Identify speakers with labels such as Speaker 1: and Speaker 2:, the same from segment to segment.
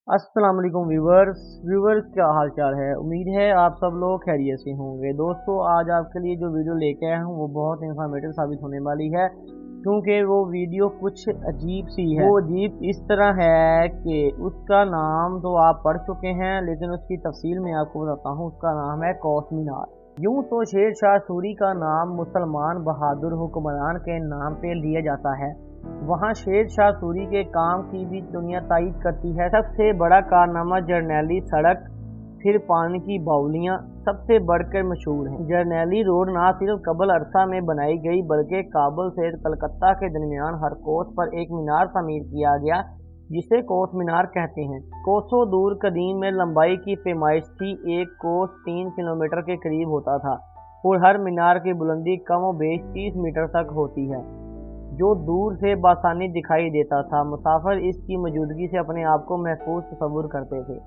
Speaker 1: अस्सलाम वालेकुम व्यूवर्स क्या हाल चाल है। उम्मीद है आप सब लोग खैरियत से होंगे। दोस्तों आज आपके लिए जो वीडियो लेके आया हूँ वो बहुत इंफॉर्मेटिव साबित होने वाली है, क्योंकि वो वीडियो कुछ अजीब सी है। वो अजीब इस तरह है कि उसका नाम तो आप पढ़ चुके हैं, लेकिन उसकी तफसील में आपको बताता हूँ। उसका नाम है कौस मीनार। यूं तो शेर शाह सूरी का नाम मुसलमान बहादुर हुक्मरान के नाम पे लिया जाता है, वहाँ शेर शाह सूरी के काम की भी दुनिया तायीद करती है। सबसे बड़ा कारनामा जरनैली सड़क, फिर पानी की बाउलियाँ सबसे बढ़कर मशहूर हैं। जरनैली रोड न सिर्फ कबल अरसा में बनाई गई, बल्कि काबुल से कलकत्ता के दरमियान हर कोस पर एक मीनार तमीर किया गया, जिसे कोस मीनार कहते हैं। कोसों दूर कदीम में लंबाई की पैमाइश थी। एक कोस 3 किलोमीटर के करीब होता था और हर मीनार की बुलंदी कम व बेश 30 मीटर तक होती है, जो दूर से बासानी दिखाई देता था। मुसाफिर इसकी मौजूदगी से अपने आप को महफूज तस्वुर करते थे।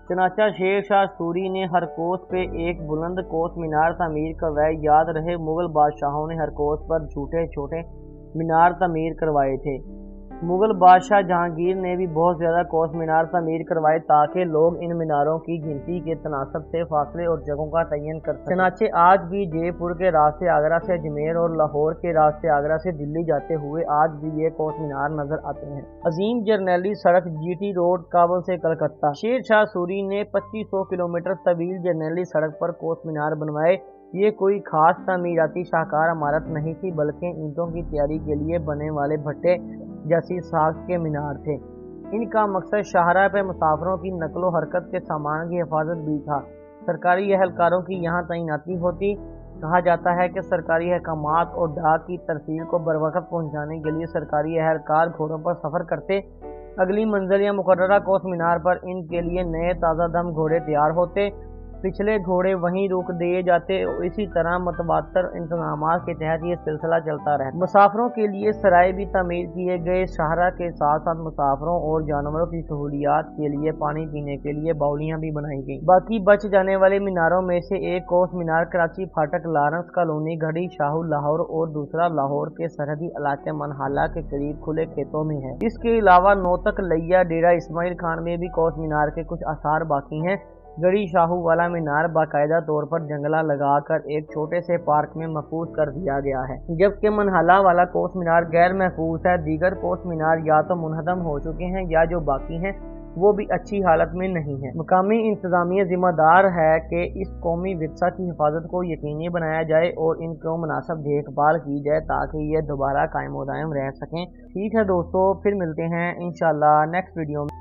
Speaker 1: चनाचा शेर शाह सूरी ने हर कोस पे एक बुलंद कोस मीनार तमीर करवाए। याद रहे, मुगल बादशाहों ने हर कोस पर छोटे छोटे मीनार तमीर करवाए थे। मुगल बादशाह जहांगीर ने भी बहुत ज़्यादा कोस मीनार तमीर करवाए, ताकि लोग इन मीनारों की गिनती के तनासब से फासले और जगहों का तयन कर सकें। चनाचे आज भी जयपुर के रास्ते आगरा से अजमेर और लाहौर के रास्ते आगरा से दिल्ली जाते हुए आज भी ये कोस मीनार नजर आते हैं। अजीम जरनैली सड़क जीटी रोड काबुल से कलकत्ता। शेर शाह सूरी ने 2500 किलोमीटर तवील जरनैली सड़क पर कोस मीनार बनवाए। ये कोई खास तमीराती शाहकार इमारत नहीं थी, बल्कि ईंटों की तैयारी के लिए बने वाले भट्टे जैसी साख के मीनार थे। इनका मकसद शाहराह पे मुसाफिरों की नकलो हरकत के सामान की हिफाजत भी था। सरकारी एहलकारों की यहाँ तैनाती होती। कहा जाता है कि सरकारी अहकामात और डाक की तरसील को बरवक्त पहुँचाने के लिए सरकारी एहलकार घोड़ों पर सफ़र करते। अगली मंजिल या मुकर्ररा कोस मीनार पर इनके लिए नए ताज़ा दम घोड़े तैयार होते। पिछले घोड़े वहीं रोक दिए जाते और इसी तरह मतवातर इंतजाम के तहत ये सिलसिला चलता रहता। मुसाफिरों के लिए सराय भी तमीर किए गए। शाहरा के साथ साथ मुसाफिरों और जानवरों की सहूलियात के लिए पानी पीने के लिए बाउलियाँ भी बनाई गई। बाकी बच जाने वाले मीनारों में से एक कोस मीनार कराची फाटक, लॉरेंस कॉलोनी, घड़ी शाहू लाहौर और दूसरा लाहौर के सरहदी इलाके मनहाला के करीब खुले खेतों में है। इसके अलावा नौतक, लैया, डेरा इस्माइल खान में भी कोस मीनार के कुछ आसार बाकी हैं। गड़ी शाहू वाला मीनार बाकायदा तौर पर जंगला लगाकर एक छोटे से पार्क में महफूज कर दिया गया है, जबकि मनहाला वाला कोस मीनार गैर महफूज है। दीगर कोस मीनार या तो मुनहदम हो चुके हैं या जो बाकी हैं वो भी अच्छी हालत में नहीं है। मकामी इंतजामिया जिम्मेदार है कि इस कौमी विरसा की हिफाजत को यकीनी बनाया जाए और इनको मुनासिब देखभाल की जाए, ताकि ये दोबारा कायम व दायम रह सकें। ठीक है दोस्तों, फिर मिलते हैं इंशाल्लाह नेक्स्ट वीडियो में।